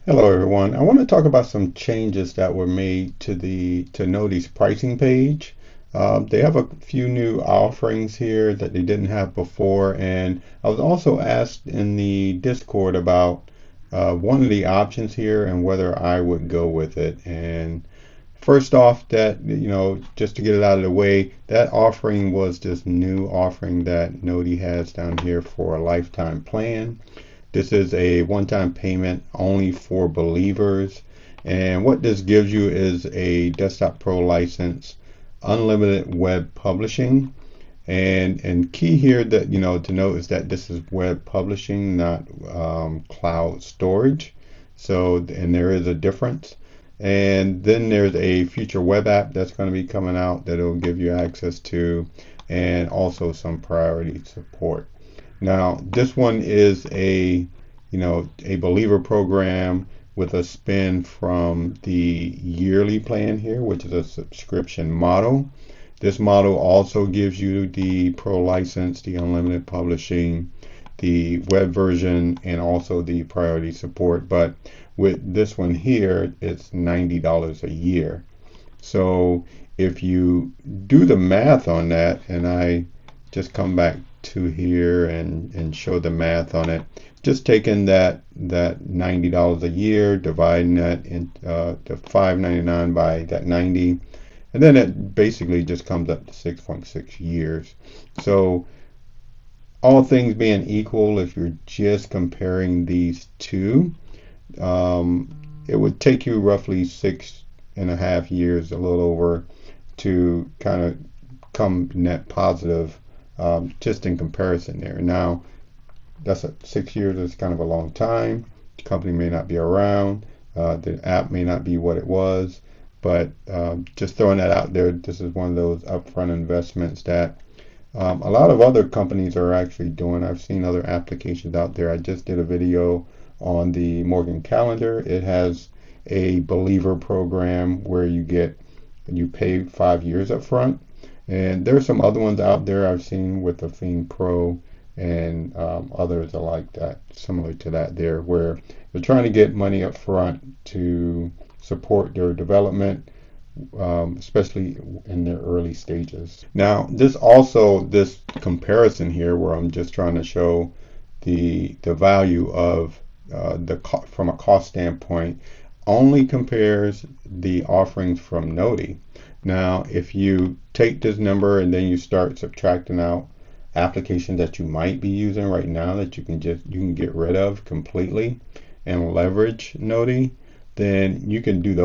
Hello everyone. I want to talk about some changes that were made to Noteey's pricing page. They have a few new offerings here that they didn't have before, and I was also asked in the Discord about one of the options here and whether I would go with it. And first off, that just to get it out of the way, that offering was this new offering that Noteey has down here for a lifetime plan. This is a one-time payment only for believers. And what this gives you is a Desktop Pro license, unlimited web publishing. And key here that to note is that this is web publishing, not cloud storage. So, and there is a difference. And then there's a future web app that's going to be coming out that will give you access to, and also some priority support. Now, this one is a believer program with a spin from the yearly plan here, which is a subscription model. This model also gives you the pro license, the unlimited publishing, the web version, and also the priority support. But with this one here, it's $90 a year. So if you do the math on that, and I just come back to here and show the math on it, just taking that $90 a year, dividing that into the $5.99 by that 90, and then it basically just comes up to 6.6 years. So all things being equal, if you're just comparing these two, it would take you roughly 6.5 years, a little over, to kind of come net positive, just in comparison there. Now, that's 6 years is kind of a long time. The company may not be around. The app may not be what it was, but just throwing that out there, this is one of those upfront investments that a lot of other companies are actually doing. I've seen other applications out there. I just did a video on the Morgan Calendar. It has a believer program where you pay 5 years up front. And there's some other ones out there I've seen with the Fiend Pro, and others are like that, similar to that there, where they're trying to get money up front to support their development, especially in their early stages. Now, this comparison here, where I'm just trying to show the value of from a cost standpoint, only compares the offerings from Noteey. Now, if you take this number and then you start subtracting out applications that you might be using right now that you can get rid of completely and leverage Noteey, then you can do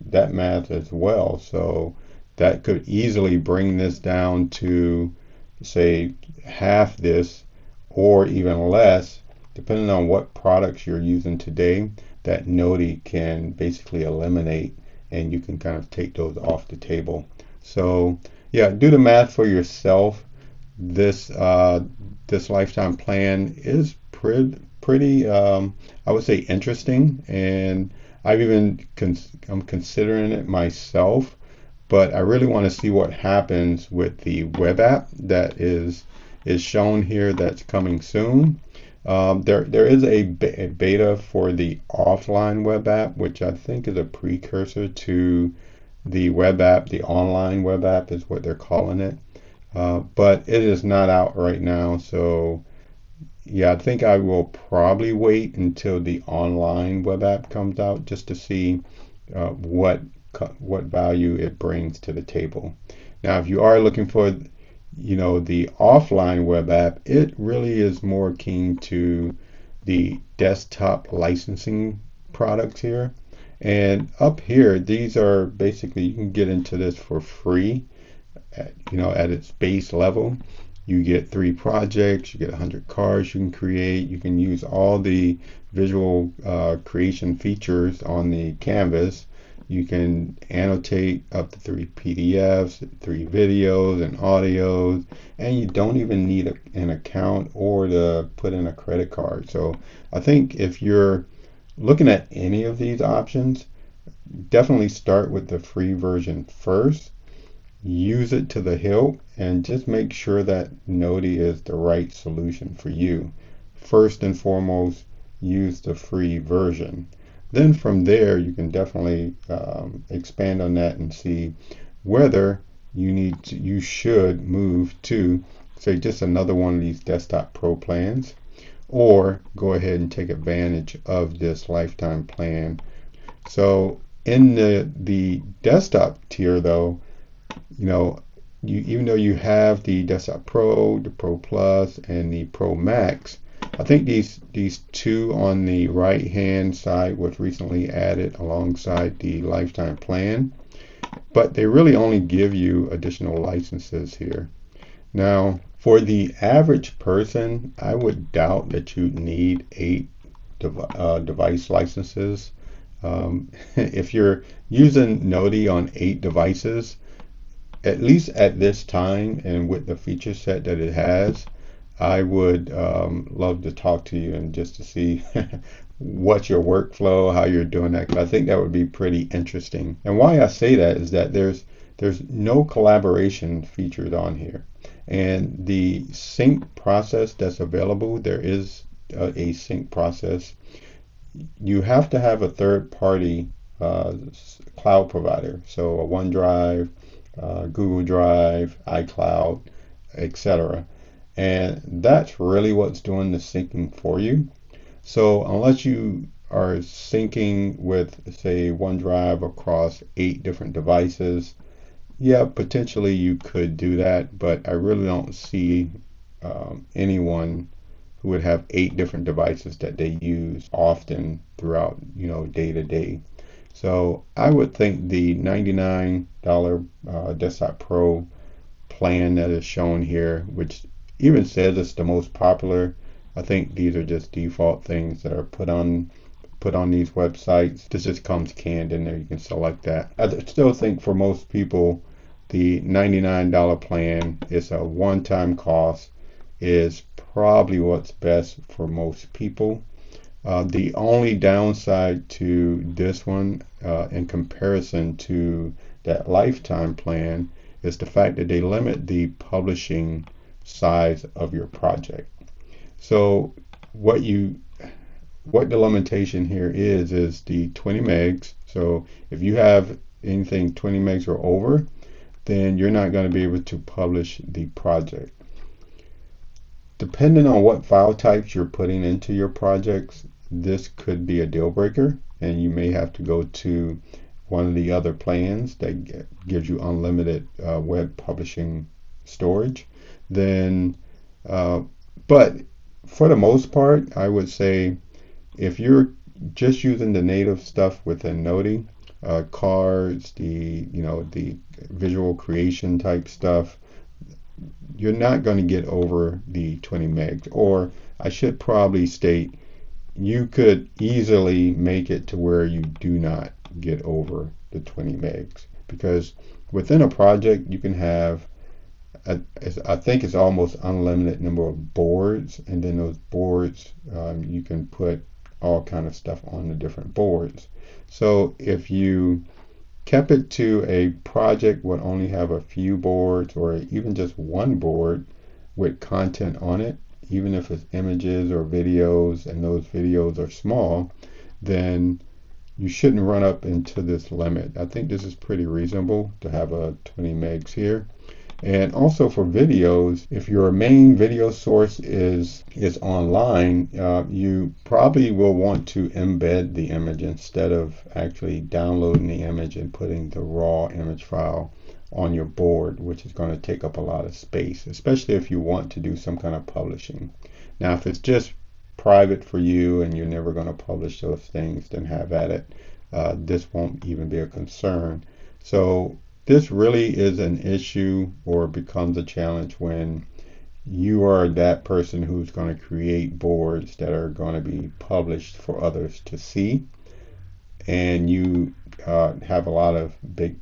that math as well. So that could easily bring this down to, say, half this or even less, depending on what products you're using today, that Noteey can basically eliminate, and you can kind of take those off the table. So yeah, do the math for yourself. This lifetime plan is pretty I would say interesting, and I'm considering it myself, but I really want to see what happens with the web app that is shown here, that's coming soon. There is a beta for the offline web app, which I think is a precursor to the web app. The online web app is what they're calling it. But it is not out right now. So yeah, I think I will probably wait until the online web app comes out, just to see what value it brings to the table. Now, if you are looking for the offline web app, it really is more keen to the desktop licensing products here. And up here, these are basically, you can get into this for free at its base level. You get 3 projects, you get 100 cards you can create, you can use all the visual creation features on the canvas. You can annotate up to 3 PDFs, 3 videos and audios, and you don't even need an account or to put in a credit card. So I think if you're looking at any of these options, definitely start with the free version first. Use it to the hilt, and just make sure that Noteey is the right solution for you. First and foremost, use the free version. Then from there, you can definitely expand on that and see whether you should move to, say, just another one of these Desktop Pro plans, or go ahead and take advantage of this lifetime plan. So in the desktop tier, though, you know, even though you have the Desktop Pro, the Pro Plus, and the Pro Max, I think these two on the right hand side was recently added alongside the lifetime plan, but they really only give you additional licenses here. Now, for the average person, I would doubt that you need 8 device licenses. If you're using Noteey on 8 devices, at least at this time and with the feature set that it has, I would love to talk to you and just to see what's your workflow, how you're doing that. 'Cause I think that would be pretty interesting. And why I say that is that there's no collaboration featured on here. And the sync process that's available, there is a sync process. You have to have a third-party cloud provider, so a OneDrive, Google Drive, iCloud, etc. And that's really what's doing the syncing for you. So unless you are syncing with, say, OneDrive across 8 different devices, yeah, potentially you could do that, but I really don't see anyone who would have 8 different devices that they use often throughout, day to day. So I would think the $99 Desktop Pro plan that is shown here, which even says it's the most popular, I think these are just default things that are put on these websites. This just comes canned in there. You can select that. I still think for most people, the $99 plan is a one-time cost, is probably what's best for most people. The only downside to this one in comparison to that lifetime plan is the fact that they limit the publishing size of your project. So what the limitation here is the 20 megs. So if you have anything 20 megs or over, then you're not going to be able to publish the project. Depending on what file types you're putting into your projects, this could be a deal breaker, and you may have to go to one of the other plans that gives you unlimited web publishing storage. Then, but for the most part, I would say if you're just using the native stuff within Noteey, cards, the visual creation type stuff, you're not going to get over the 20 megs. Or I should probably state, you could easily make it to where you do not get over the 20 megs, because within a project you can have I think it's almost unlimited number of boards, and then those boards you can put all kind of stuff on the different boards. So if you kept it to a project would only have a few boards, or even just one board with content on it, even if it's images or videos, and those videos are small, then you shouldn't run up into this limit. I think this is pretty reasonable to have a 20 megs here. And also for videos, if your main video source is online, you probably will want to embed the image instead of actually downloading the image and putting the raw image file on your board, which is going to take up a lot of space, especially if you want to do some kind of publishing. Now, if it's just private for you and you're never going to publish those things, then have at it. This won't even be a concern. So this really is an issue, or becomes a challenge, when you are that person who's going to create boards that are going to be published for others to see, and you have a lot of big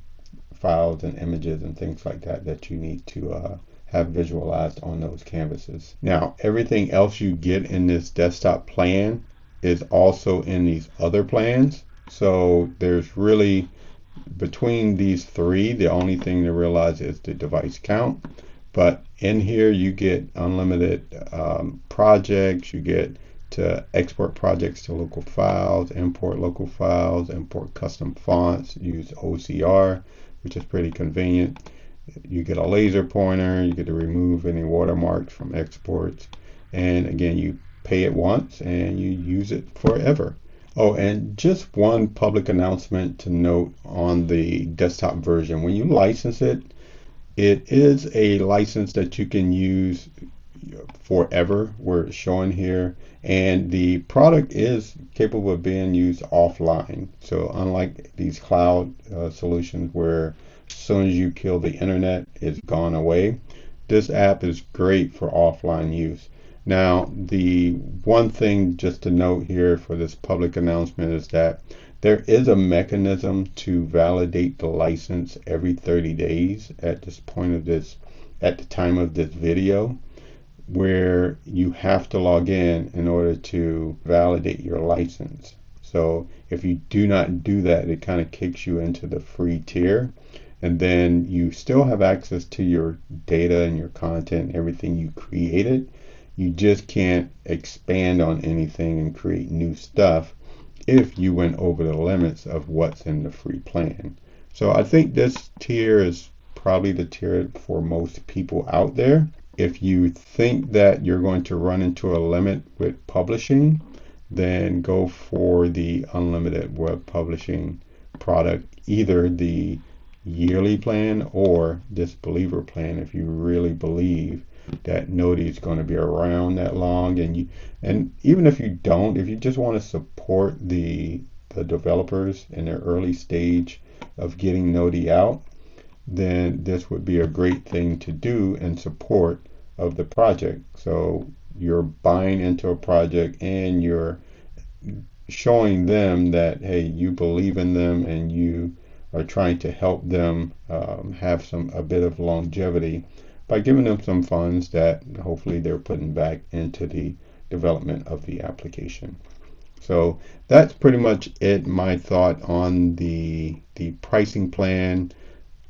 files and images and things like that that you need to have visualized on those canvases. Now, everything else you get in this desktop plan is also in these other plans. So there's really, between these three, the only thing to realize is the device count. But in here you get unlimited projects, you get to export projects to local files, import local files, import custom fonts, use OCR, which is pretty convenient. You get a laser pointer, you get to remove any watermarks from exports, and again, you pay it once and you use it forever. Oh, and just one public announcement to note on the desktop version. When you license it, it is a license that you can use forever, where it's showing here, and the product is capable of being used offline. So unlike these cloud solutions where as soon as you kill the internet, it's gone away, this app is great for offline use. Now, the one thing just to note here for this public announcement is that there is a mechanism to validate the license every 30 days at this point of this, at the time of this video, where you have to log in order to validate your license. So if you do not do that, it kind of kicks you into the free tier, and then you still have access to your data and your content, everything you created. You just can't expand on anything and create new stuff if you went over the limits of what's in the free plan. So I think this tier is probably the tier for most people out there. If you think that you're going to run into a limit with publishing, then go for the unlimited web publishing product, either the yearly plan or this believer plan, if you really believe that Noteey is going to be around that long. And even if you don't, if you just want to support the developers in their early stage of getting Noteey out, then this would be a great thing to do in support of the project. So you're buying into a project and you're showing them that, hey, you believe in them and you are trying to help them have a bit of longevity by giving them some funds that hopefully they're putting back into the development of the application. So that's pretty much it, my thought on the pricing plan.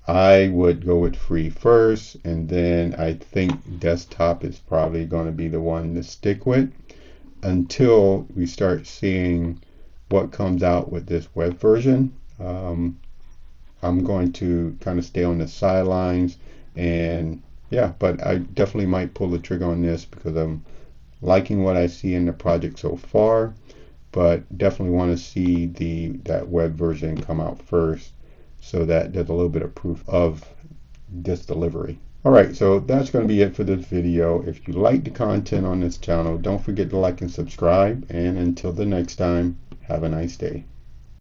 I would go with free first, and then I think desktop is probably going to be the one to stick with until we start seeing what comes out with this web version. I'm going to kind of stay on the sidelines, and yeah, but I definitely might pull the trigger on this because I'm liking what I see in the project so far, but definitely want to see that web version come out first, so that there's a little bit of proof of this delivery. All right, so that's going to be it for this video. If you like the content on this channel, don't forget to like and subscribe. And until the next time, have a nice day.